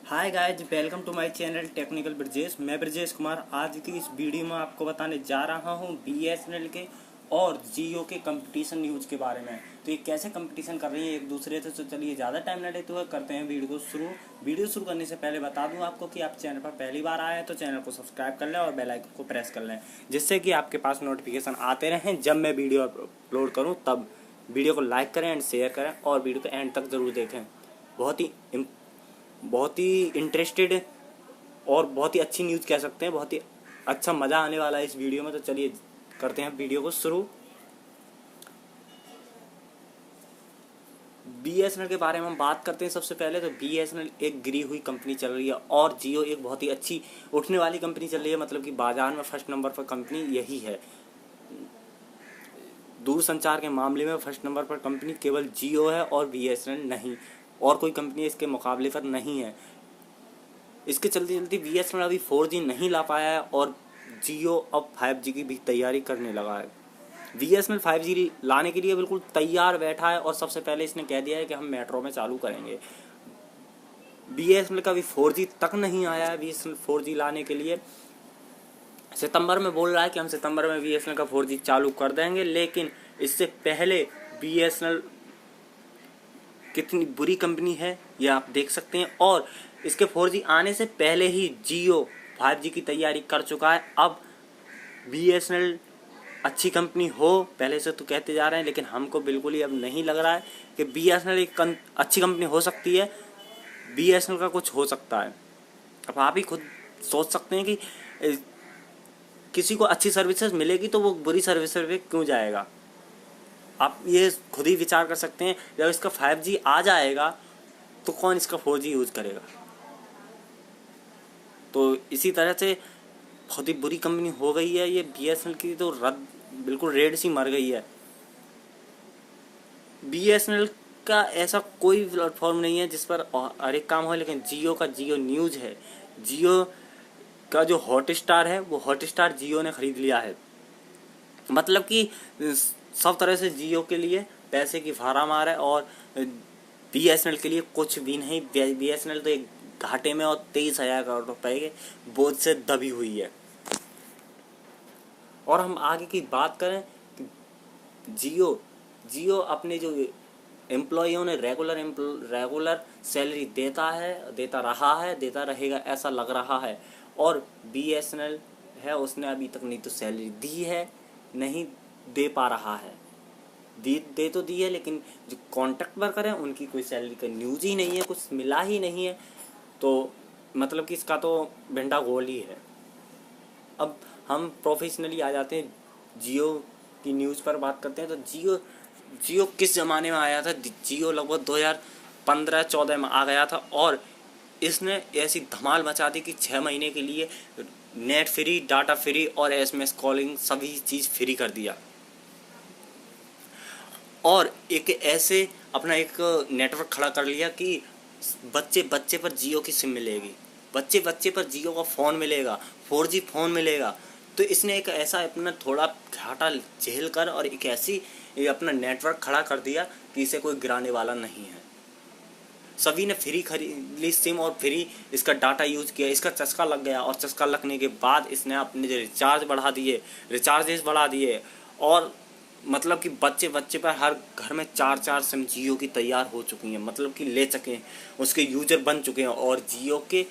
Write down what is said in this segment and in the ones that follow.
Hi guys, welcome to my channel technical Brajesh. मैं ब्रजेश कुमार। आज की इस वीडियो में आपको बताने जा रहा हूं बीएसएनएल के और जियो के कंपटीशन न्यूज़ के बारे में। तो ये कैसे कंपटीशन कर रही है एक दूसरे से। तो चलिए ज़्यादा टाइम न लेते हुए करते हैं वीडियो को शुरू। वीडियो शुरू करने से पहले बता दूं आपको कि आप चैनल पर पहली बार आए हैं तो चैनल को सब्सक्राइब कर लें और बेल आइकन को प्रेस कर लें, जिससे कि आपके पास नोटिफिकेशन आते रहें जब मैं वीडियो अपलोड करूँ। तब वीडियो को लाइक करें एंड शेयर करें और वीडियो को एंड तक ज़रूर देखें। बहुत ही इंटरेस्टेड और बहुत ही अच्छी न्यूज़ कह सकते हैं। बहुत ही अच्छा मज़ा आने वाला है इस वीडियो में। तो चलिए करते हैं वीडियो को शुरू। बीएसएनएल के बारे में हम बात करते हैं। सबसे पहले तो बीएसएनएल एक गिरी हुई कंपनी चल रही है और जियो एक बहुत ही अच्छी उठने वाली कंपनी चल रही है। मतलब कि बाजार में फर्स्ट नंबर पर कंपनी यही है। दूरसंचार के मामले में फर्स्ट नंबर पर कंपनी केवल जियो है और बीएसएनएल नहीं, और कोई कंपनी इसके मुकाबले पर नहीं है। इसके चलते चलते बीएसएनएल अभी 4G नहीं ला पाया है और जियो अब 5G की भी तैयारी करने लगा है। बीएसएनएल 5G लाने के लिए बिल्कुल तैयार बैठा है और सबसे पहले इसने कह दिया है कि हम मेट्रो में चालू करेंगे। बीएसएनएल का भी 4G तक नहीं आया है। बीएसएनएल 4G लाने के लिए सितंबर में बोल रहा है कि हम सितंबर में बीएसएनएल का 4G चालू कर देंगे, लेकिन इससे पहले बीएसएनएल कितनी बुरी कंपनी है ये आप देख सकते हैं। और इसके 4G आने से पहले ही जियो 5G की तैयारी कर चुका है। अब बीएसएनएल अच्छी कंपनी हो, पहले से तो कहते जा रहे हैं, लेकिन हमको बिल्कुल ही अब नहीं लग रहा है कि बीएसएनएल एक अच्छी कंपनी हो सकती है। बीएसएनएल का कुछ हो सकता है। अब आप ही खुद सोच सकते हैं कि किसी को अच्छी सर्विसेज मिलेगी तो वो बुरी सर्विसेज पे क्यों जाएगा। आप ये खुद ही विचार कर सकते हैं। जब इसका 5G आ जाएगा तो कौन इसका 4G यूज़ करेगा। तो इसी तरह से बहुत ही बुरी कंपनी हो गई है ये बीएसएनएल की। तो बिल्कुल रेड सी मर गई है। बीएसएनएल का ऐसा कोई प्लेटफॉर्म नहीं है जिस पर हर एक काम हो, लेकिन जियो का जियो न्यूज़ है। जियो का जो हॉटस्टार है वो हॉटस्टार जियो ने खरीद लिया है। मतलब कि सब तरह से जियो के लिए पैसे की भरमार है और बीएसएनएल के लिए कुछ भी नहीं। बीएसएनएल तो एक घाटे में और 23,000 करोड़ रुपए के बोझ से दबी हुई है। और हम आगे की बात करें, जियो अपने जो एम्प्लॉइयों ने रेगुलर सैलरी देता रहा है, देता रहेगा ऐसा लग रहा है। और बीएसएनएल है उसने अभी तक नहीं तो सैलरी दी है, नहीं दे पा रहा है। दे तो दी है, लेकिन जो कॉन्ट्रैक्ट वर्कर हैं उनकी कोई सैलरी का न्यूज़ ही नहीं है, कुछ मिला ही नहीं है। तो मतलब कि इसका तो भेंडा गोल ही है। अब हम प्रोफेशनली आ जाते हैं, जियो की न्यूज़ पर बात करते हैं। तो जियो किस ज़माने में आया था। जियो लगभग 2015-14 में आ गया था और इसने ऐसी धमाल मचा दी कि 6 महीने के लिए नेट फ्री, डाटा फ्री और एसएमएस कॉलिंग सभी चीज़ फ्री कर दिया। और एक ऐसे अपना एक नेटवर्क खड़ा कर लिया कि बच्चे पर जियो की सिम मिलेगी, बच्चे पर जियो का फ़ोन मिलेगा, 4G फ़ोन मिलेगा। तो इसने एक ऐसा अपना थोड़ा घाटा झेल कर और एक ऐसी अपना नेटवर्क खड़ा कर दिया कि इसे कोई गिराने वाला नहीं है। सभी ने फ्री खरीदी सिम और फ्री इसका डाटा यूज़ किया। इसका चस्का लग गया और चस्का लगने के बाद इसने अपने जो रिचार्जेस बढ़ा दिए और मतलब कि बच्चे पर हर घर में 4 सिम जियो की तैयार हो चुकी हैं। मतलब कि ले चुके हैं, उसके यूजर बन चुके हैं। और जियो के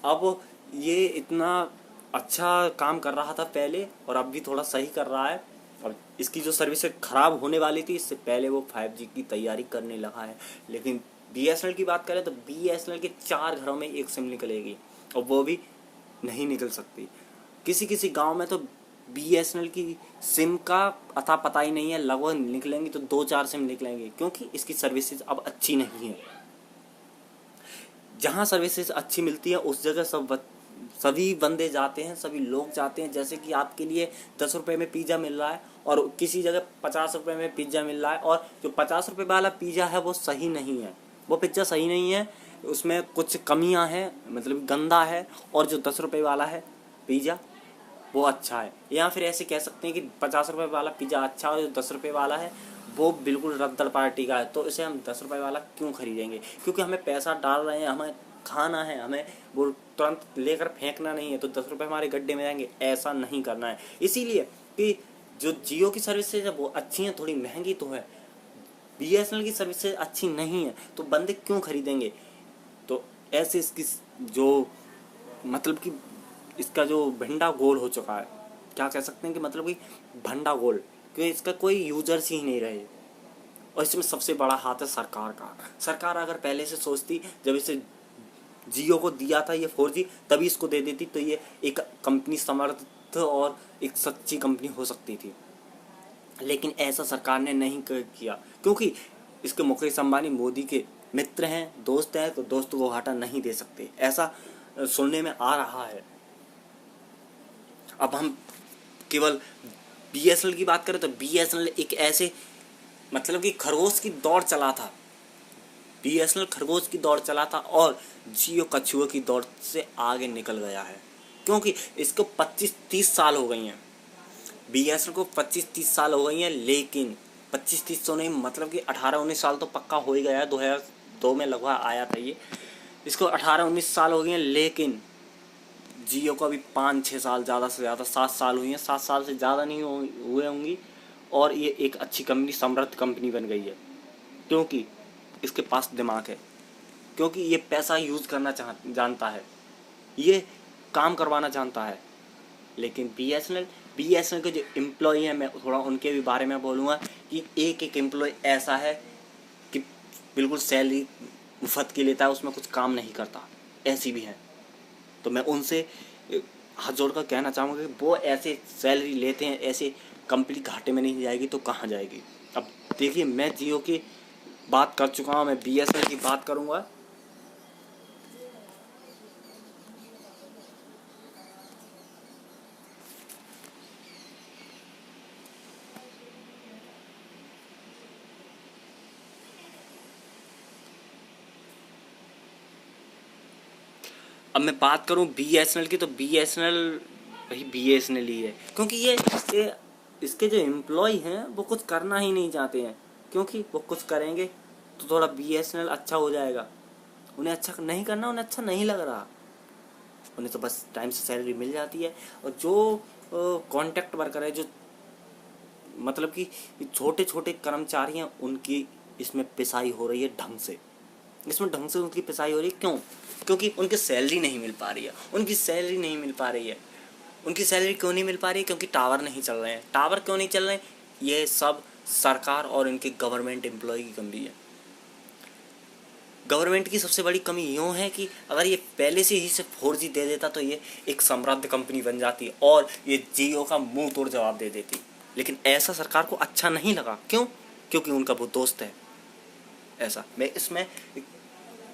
अब ये इतना अच्छा काम कर रहा था पहले और अब भी थोड़ा सही कर रहा है। अब इसकी जो सर्विस ख़राब होने वाली थी, इससे पहले वो 5G की तैयारी करने लगा है। लेकिन बीएसएनएल की बात करें तो बीएसएनएल के 4 घरों में एक सिम निकलेगी और वो भी नहीं निकल सकती। किसी गांव में तो बीएसएनएल की सिम का अता पता ही नहीं है। लगभग निकलेंगी तो 2-4 सिम निकलेंगे, क्योंकि इसकी सर्विसेज अब अच्छी नहीं है। जहाँ सर्विसेज अच्छी मिलती है उस जगह सभी बंदे जाते हैं, सभी लोग जाते हैं। जैसे कि आपके लिए 10 रुपये में पिज़्ज़ा मिल रहा है और किसी जगह 50 रुपये में पिज़्ज़ा मिल रहा है, और जो 50 रुपये वाला पिज़्ज़ा है वो सही नहीं है, वो पिज़्ज़ा सही नहीं है, उसमें कुछ कमियां हैं, मतलब गंदा है। और जो 10 रुपये वाला है पिज़्ज़ा वो अच्छा है। या फिर ऐसे कह सकते हैं कि 50 रुपये वाला पिज़्ज़ा अच्छा है और जो 10 रुपये वाला है वो बिल्कुल रद्दड़ पार्टी का है, तो इसे हम 10 रुपये वाला क्यों खरीदेंगे? क्योंकि हमें पैसा डाल रहे हैं, हमें खाना है, हमें वो तुरंत लेकर फेंकना नहीं है, तो 10 रुपये हमारे गड्ढे में जाएंगे, ऐसा नहीं करना है। इसीलिए कि जो जियो की सर्विसेज है वो अच्छी हैं, थोड़ी महंगी तो है, BSNL की सर्विसेज अच्छी नहीं है, तो बंदे क्यों खरीदेंगे? तो ऐसे इसकी जो मतलब कि इसका जो भंडा गोल हो चुका है, क्या कह सकते हैं कि मतलब कि भंडा गोल, क्योंकि इसका कोई यूजर्स ही नहीं रहे। और इसमें सबसे बड़ा हाथ है सरकार का। सरकार अगर पहले से सोचती, जब इसे जियो को दिया था ये 4G, तभी इसको दे देती, तो ये एक कंपनी समर्थ और एक सच्ची कंपनी हो सकती थी। लेकिन ऐसा सरकार ने नहीं किया, क्योंकि इसके मुकेश अंबानी मोदी के मित्र हैं, दोस्त हैं, तो दोस्त को घाटा नहीं दे सकते, ऐसा सुनने में आ रहा है। अब हम केवल BSNL की बात करें तो BSNL एक ऐसे मतलब कि खरगोश की दौड़ चला था, BSNL खरगोश की दौड़ चला था और जियो कछुए की दौड़ से आगे निकल गया है, क्योंकि इसको 25-30 साल हो गई हैं, BSNL को 25-30 साल हो गई हैं, लेकिन 25-30 तो नहीं, मतलब कि 18-19 साल तो पक्का हो ही गया है, 2002 में लगभग आया था ये, इसको 18-19 साल हो गए हैं, लेकिन जियो को अभी 5-6 साल, ज़्यादा से ज़्यादा 7 साल हुई हैं, 7 साल से ज़्यादा नहीं हुए होंगी, और ये एक अच्छी कंपनी, समृद्ध कंपनी बन गई है, क्योंकि इसके पास दिमाग है, क्योंकि ये पैसा यूज़ करना जानता है, ये काम करवाना जानता है। लेकिन BSNL के जो एम्प्लॉई हैं, मैं थोड़ा उनके भी बारे में बोलूँगा कि एक एक एम्प्लॉय ऐसा है कि बिल्कुल सैलरी मुफ्त की लेता है, उसमें कुछ काम नहीं करता, ऐसी भी हैं। तो मैं उनसे हाथ जोड़कर कहना चाहूँगा कि वो ऐसे सैलरी लेते हैं, ऐसे कंपनी घाटे में नहीं जाएगी तो कहाँ जाएगी। अब देखिए, मैं जियो की बात कर चुका हूँ, मैं BSNL की बात करूँगा। अब मैं बात करूं BSNL की, तो BSNL भाई BSNL ही है, क्योंकि ये इसके जो एम्प्लॉय हैं वो कुछ करना ही नहीं चाहते हैं, क्योंकि वो कुछ करेंगे तो थोड़ा BSNL अच्छा हो जाएगा, उन्हें अच्छा नहीं करना, उन्हें अच्छा नहीं लग रहा, उन्हें तो बस टाइम से सैलरी मिल जाती है। और जो कॉन्ट्रैक्ट वर्कर है, जो मतलब कि छोटे छोटे कर्मचारी हैं, उनकी इसमें पिसाई हो रही है ढंग से, इसमें ढंग से उनकी पिसाई हो रही है। क्यों? क्योंकि उनकी सैलरी नहीं मिल पा रही है, उनकी सैलरी नहीं मिल पा रही है। उनकी सैलरी क्यों नहीं मिल पा रही है? क्योंकि टावर नहीं चल रहे हैं। टावर क्यों नहीं चल रहे हैं? ये सब सरकार और इनके गवर्नमेंट एम्प्लॉय की कमी है। गवर्नमेंट की सबसे बड़ी कमी यूँ है कि अगर ये पहले से ही से 4G दे देता तो ये एक समृद्ध कंपनी बन जाती और ये जियो का मुंह तोड़ जवाब दे देती, लेकिन ऐसा सरकार को अच्छा नहीं लगा। क्यों? क्योंकि उनका वो दोस्त है ऐसा। मैं इसमें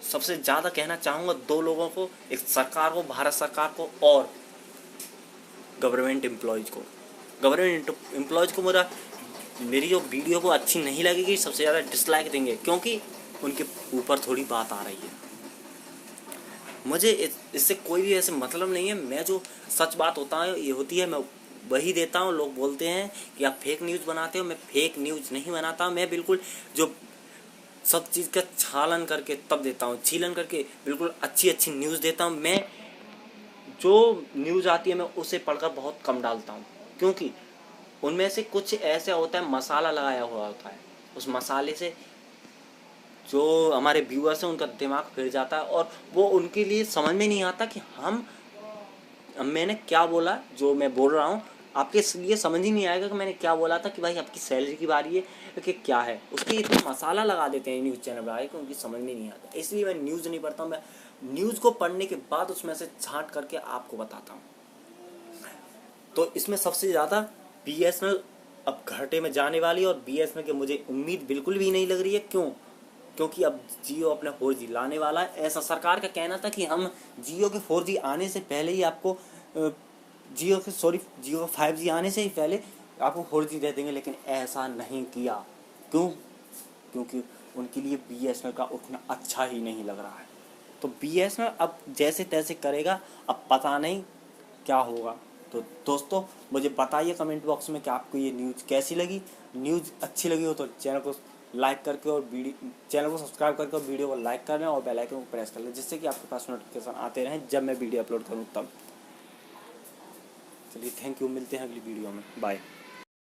सबसे ज़्यादा कहना चाहूँगा दो लोगों को, एक सरकार को, भारत सरकार को, और गवर्नमेंट एम्प्लॉयज़ को। गवर्नमेंट एम्प्लॉयज़ को मेरी जो वीडियो को अच्छी नहीं लगेगी, सबसे ज़्यादा डिसलाइक देंगे, क्योंकि उनके ऊपर थोड़ी बात आ रही है। मुझे इससे कोई भी ऐसे मतलब नहीं है। मैं जो सच बात होती है मैं वही देता हूँ। लोग बोलते हैं कि आप फेक न्यूज़ बनाते हो, मैं फेक न्यूज़ नहीं बनाता। मैं बिल्कुल जो सब चीज़ का छालन करके तब देता हूँ, छीलन करके बिल्कुल अच्छी अच्छी न्यूज़ देता हूँ। मैं जो न्यूज़ आती है मैं उसे पढ़कर बहुत कम डालता हूँ, क्योंकि उनमें से कुछ ऐसा होता है, मसाला लगाया हुआ होता है। उस मसाले से जो हमारे व्यूअर्स हैं उनका दिमाग फिर जाता है और वो उनके लिए समझ में नहीं आता कि मैंने क्या बोला। जो मैं बोल रहा हूँ आपके लिए समझ ही नहीं आएगा कि मैंने क्या बोला था, कि भाई आपकी सैलरी की बारी है कि क्या है। उसके इतना मसाला लगा देते हैं न्यूज़ चैनल वाले कि उनकी समझ में नहीं आता। इसलिए मैं न्यूज़ नहीं पढ़ता हूँ। मैं न्यूज़ को पढ़ने के बाद उसमें से छांट करके आपको बताता हूँ। तो इसमें सबसे ज़्यादा BSNL अब घाटे में जाने वाली है, और BSNL की मुझे उम्मीद बिल्कुल भी नहीं लग रही है। क्यों? क्योंकि अब जियो अपना 4G लाने वाला है। ऐसा सरकार का कहना था कि हम जियो के 4G आने से पहले ही आपको जियो का 5G आने से ही पहले आपको 4G दे देंगे, लेकिन ऐसा नहीं किया। क्यों? क्योंकि उनके लिए BSNL का उतना अच्छा ही नहीं लग रहा है। तो BSNL अब जैसे तैसे करेगा, अब पता नहीं क्या होगा। तो दोस्तों मुझे बताइए कमेंट बॉक्स में कि आपको ये न्यूज़ कैसी लगी। न्यूज़ अच्छी लगी हो तो चैनल को लाइक करके और चैनल को सब्सक्राइब करके और वीडियो को लाइक कर लें और बेल आइकन को प्रेस कर लें, जिससे कि आपके पास नोटिफिकेशन आते रहें जब मैं वीडियो अपलोड करूँ तब। चलिए थैंक यू, मिलते हैं अगली वीडियो में, बाय।